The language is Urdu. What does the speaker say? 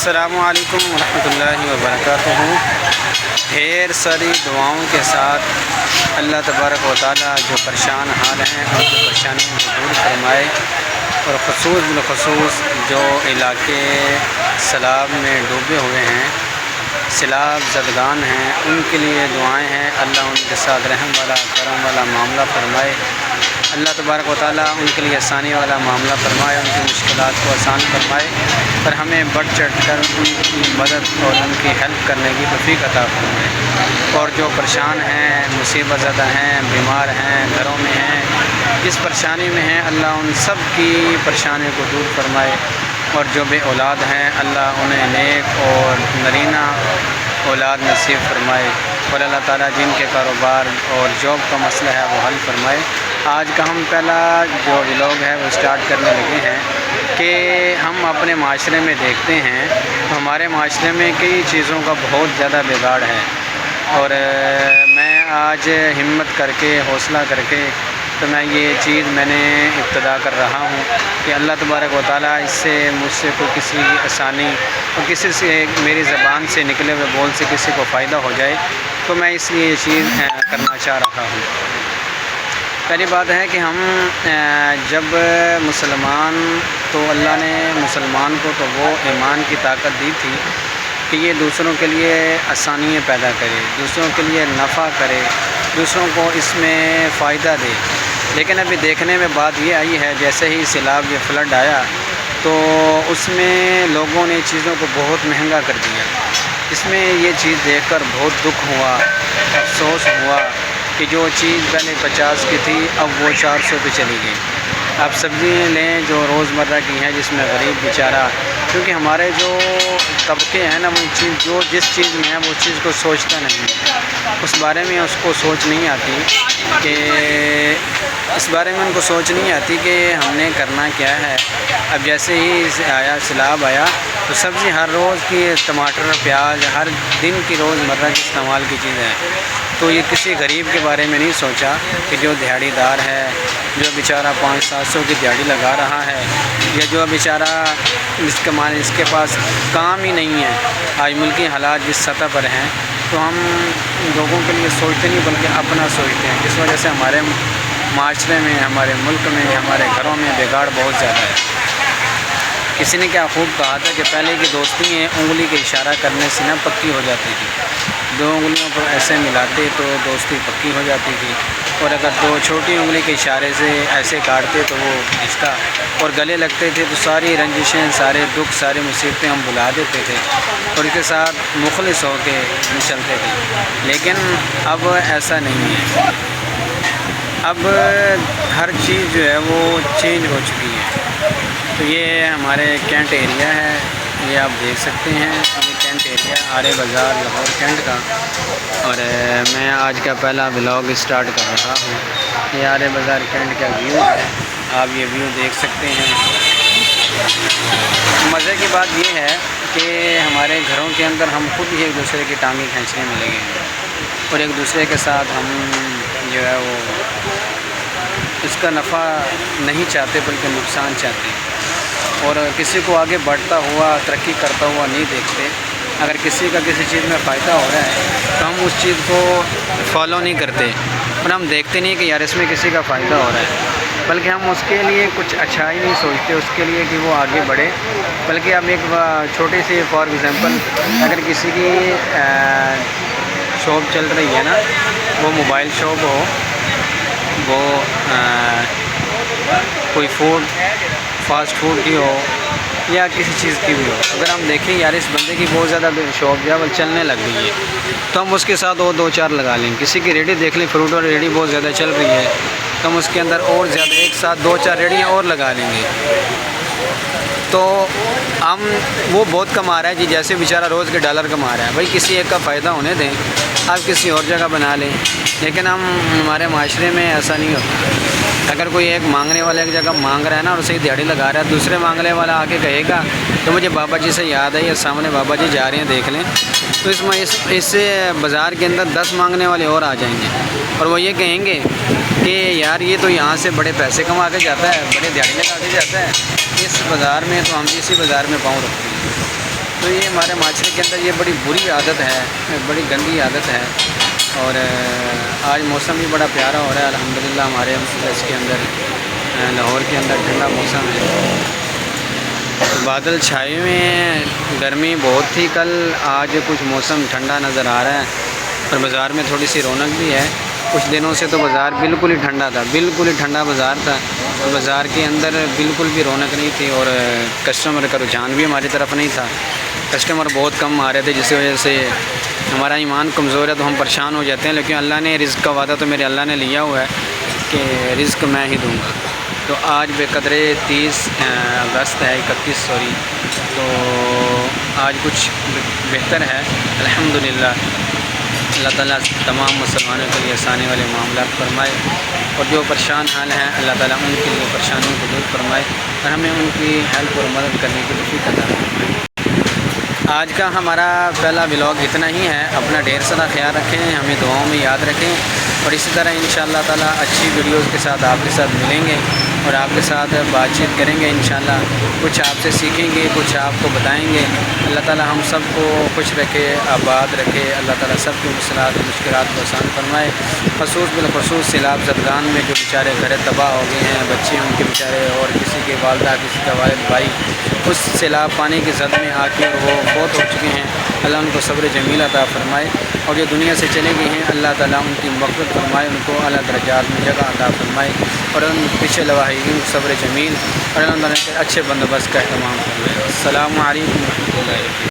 السلام علیکم ورحمۃ اللہ وبرکاتہ۔ ڈھیر ساری دعاؤں کے ساتھ اللہ تبارک و تعالیٰ جو پریشان حال ہیں ان کی پریشانیوں کو دور فرمائے، اور بالخصوص جو علاقے سیلاب میں ڈوبے ہوئے ہیں، سیلاب زدگان ہیں، ان کے لیے دعائیں ہیں۔ اللہ ان کے ساتھ رحم والا کرم والا معاملہ فرمائے۔ اللہ تبارک و تعالیٰ ان کے لیے آسانی والا معاملہ فرمائے، ان کی مشکلات کو آسان فرمائے، اور ہمیں بڑھ چڑھ کر ان کی مدد اور ان کی ہیلپ کرنے کی توفیق عطا فرمائے۔ اور جو پریشان ہیں، مصیبت زدہ ہیں، بیمار ہیں، گھروں میں ہیں، جس پریشانی میں ہیں، اللہ ان سب کی پریشانی کو دور فرمائے۔ اور جو بے اولاد ہیں، اللہ انہیں نیک اور نرینہ اولاد نصیب فرمائے، اور اللہ تعالیٰ جن کے کاروبار اور جاب کا مسئلہ ہے وہ حل فرمائے۔ آج کا ہم پہلا جو ولاگ ہے وہ اسٹارٹ کرنے لگے ہیں کہ ہم اپنے معاشرے میں دیکھتے ہیں تو ہمارے معاشرے میں کئی چیزوں کا بہت زیادہ بگاڑ ہے، اور میں آج ہمت کر کے حوصلہ کر کے تو میں یہ چیز میں نے ابتدا کر رہا ہوں کہ اللہ تبارک و تعالیٰ اس سے مجھ سے کوئی کسی آسانی اور کسی سے میری زبان سے نکلے ہوئے بول سے کسی کو فائدہ ہو جائے، تو میں اس لیے یہ چیز کرنا چاہ رہا ہوں۔ پہلی بات ہے کہ ہم جب مسلمان، تو اللہ نے مسلمان کو تو وہ ایمان کی طاقت دی تھی کہ یہ دوسروں کے لیے آسانیاں پیدا کرے، دوسروں کے لیے نفع کرے، دوسروں کو اس میں فائدہ دے۔ لیکن ابھی دیکھنے میں بات یہ آئی ہے، جیسے ہی سیلاب یہ فلڈ آیا تو اس میں لوگوں نے چیزوں کو بہت مہنگا کر دیا۔ اس میں یہ چیز دیکھ کر بہت دکھ ہوا، افسوس ہوا کہ جو چیز پہلے 50 کی تھی اب وہ 400 پہ چلی گئی۔ آپ سبزی لیں جو روزمرہ کی ہیں، جس میں غریب بیچارہ، کیونکہ ہمارے جو طبقے ہیں نا، وہ جس چیز میں ہے وہ چیز کو سوچتا نہیں، اس بارے میں اس کو سوچ نہیں آتی کہ ہم نے کرنا کیا ہے۔ اب جیسے ہی سیلاب آیا تو سبزی ہر روز کی، ٹماٹر، پیاز، ہر دن کی روزمرہ کی استعمال کی چیزیں ہیں، تو یہ کسی غریب کے بارے میں نہیں سوچا کہ جو دیہڑی دار ہے، جو بیچارہ 500-700 کی دیہڑی لگا رہا ہے، یا جو بیچارہ اس کے پاس کام ہی نہیں ہے۔ آج ملکی حالات جس سطح پر ہیں تو ہم لوگوں کے لیے سوچتے نہیں بلکہ اپنا سوچتے ہیں، جس وجہ سے ہمارے معاشرے میں، ہمارے ملک میں، ہمارے گھروں میں بگاڑ بہت زیادہ ہے۔ کسی نے کیا خوب کہا تھا کہ پہلے کی دوستی ہیں انگلی کے اشارہ کرنے سے نہ پکی ہو جاتی تھی، 2 انگلیوں کو ایسے ملاتے تو دوستی پکی ہو جاتی تھی، اور اگر 2 چھوٹی انگلی کے اشارے سے ایسے کاٹتے تو وہ رشتہ، اور گلے لگتے تھے تو ساری رنجشیں، سارے دکھ، ساری مصیبتیں ہم بھلا دیتے تھے اور اس کے ساتھ مخلص ہو کے چلتے تھے۔ لیکن اب ایسا نہیں ہے، اب ہر چیز جو ہے وہ چینج ہو چکی ہے۔ تو یہ ہمارے کینٹ ایریا ہے، یہ آپ دیکھ سکتے ہیں، یہ کینٹ ایریا آرے بازار لاہور کینٹ کا، اور میں آج کا پہلا ولاگ اسٹارٹ کر رہا ہوں۔ یہ آرے بازار کینٹ کا ویو ہے، آپ یہ ویو دیکھ سکتے ہیں۔ مزے کی بات یہ ہے کہ ہمارے گھروں کے اندر ہم خود ہی ایک دوسرے کی ٹانگیں کھینچنے میں لگے ہیں، اور ایک دوسرے کے ساتھ ہم جو ہے وہ اس کا نفع نہیں چاہتے بلکہ نقصان چاہتے ہیں، اور کسی کو آگے بڑھتا ہوا، ترقی کرتا ہوا نہیں دیکھتے۔ اگر کسی کا کسی چیز میں فائدہ ہو رہا ہے تو ہم اس چیز کو فالو نہیں کرتے، اور ہم دیکھتے نہیں کہ یار اس میں کسی کا فائدہ ہو رہا ہے، بلکہ ہم اس کے لیے کچھ اچھائی نہیں سوچتے اس کے لیے کہ وہ آگے بڑھے۔ بلکہ اب ایک چھوٹی سی فار ایگزامپل، اگر کسی کی شاپ چل رہی ہے نا، وہ موبائل شاپ ہو، وہ کوئی فاسٹ فوڈ کی ہو یا کسی چیز کی بھی ہو، اگر ہم دیکھیں یار اس بندے کی بہت زیادہ شاپ جو ہے چلنے لگ گئی ہے تو ہم اس کے ساتھ اور 2-4 لگا لیں۔ کسی کی ریڈی دیکھ لیں، فروٹ اور ریڈی بہت زیادہ چل رہی ہے تو ہم اس کے اندر اور زیادہ ایک ساتھ 2-4 ریڈیاں اور لگا لیں گے، تو ہم وہ بہت کما رہا ہے جی، جیسے بیچارہ روز کے $1 کما رہا ہے، بھائی کسی ایک کا فائدہ ہونے دیں، آپ کسی اور جگہ بنا لیں۔ لیکن ہمارے معاشرے میں ایسا نہیں ہوتا۔ اگر کوئی ایک مانگنے والا ایک جگہ مانگ رہا ہے نا اور اسے دیہڑی لگا رہا ہے، دوسرے مانگنے والا آ کے کہے گا تو مجھے بابا جی سے یاد ہے، یہ سامنے بابا جی جا رہے ہیں دیکھ لیں، تو اس بازار کے اندر 10 مانگنے والے اور آ جائیں گے، اور وہ یہ کہیں گے کہ یار یہ تو یہاں سے بڑے پیسے کما کے جاتا ہے، بڑے دیہڑی لگا کے جاتا ہے، اس بازار میں تو ہم اسی بازار میں پاؤں رکھتے ہیں۔ تو یہ ہمارے معاشرے کے اندر یہ بڑی بری عادت ہے، بڑی گندی عادت ہے۔ اور آج موسم بھی بڑا پیارا ہو رہا ہے الحمدللہ ہمارے اس کے اندر، لاہور کے اندر ٹھنڈا موسم ہے، بادل چھائے ہوئے ہیں، گرمی بہت تھی کل، آج کچھ موسم ٹھنڈا نظر آ رہا ہے اور بازار میں تھوڑی سی رونق بھی ہے۔ کچھ دنوں سے تو بازار بالکل ہی ٹھنڈا تھا، بالکل ہی ٹھنڈا بازار تھا، اور بازار کے اندر بالکل بھی رونق نہیں تھی، اور کسٹمر کا رجحان بھی ہماری طرف نہیں تھا، کسٹمر بہت کم آ رہے تھے، جس وجہ سے ہمارا ایمان کمزور ہے تو ہم پریشان ہو جاتے ہیں، لیکن اللہ نے رزق کا وعدہ تو میرے اللہ نے لیا ہوا ہے کہ رزق میں ہی دوں گا۔ تو آج بے قدرے 30 اگست ہے، 31 سوری، تو آج کچھ بہتر ہے الحمدللہ۔ اللہ تعالیٰ تمام مسلمانوں کے لیے آسانی والے معاملات فرمائے، اور جو پریشان حال ہیں اللہ تعالیٰ ان کے لیے پریشانیوں کو دور فرمائے، اور ہمیں ان کی ہیلپ اور مدد کرنے کی توفیق عطا فرمائے۔ آج کا ہمارا پہلا ولاگ اتنا ہی ہے، اپنا ڈھیر سارا خیال رکھیں، ہمیں دعاؤں میں یاد رکھیں، اور اسی طرح انشاءاللہ تعالیٰ اچھی ویڈیوز کے ساتھ آپ کے ساتھ ملیں گے اور آپ کے ساتھ بات چیت کریں گے انشاءاللہ، کچھ آپ سے سیکھیں گے، کچھ آپ کو بتائیں گے۔ اللہ تعالیٰ ہم سب کو خوش رکھے، آباد رکھے، اللہ تعالیٰ سب کی مشکلات و مشکلات کو آسان فرمائے، خصوص بالخصوص سیلاب زدگان میں جو بیچارے گھر تباہ ہو گئے ہیں، بچے ان کے بیچارے، اور کسی کے والدہ، کسی کا والد بھائی اس سیلاب پانی کی زد میں آ کے وہ فوت ہو چکے ہیں، اللہ ان کو صبر جمیل عطا فرمائے، اور جو دنیا سے چلے گئے ہیں اللہ تعالیٰ ان کی مغفرت فرمائے، ان کو اعلیٰ درجات میں جگہ عطا فرمائے، اور ان پیچھے لواحقین صبر جمیل اور اللہ تعالیٰ کے اچھے بندوبست کا اہتمام فرمائے۔ السلام علیکم ورحمۃ اللہ۔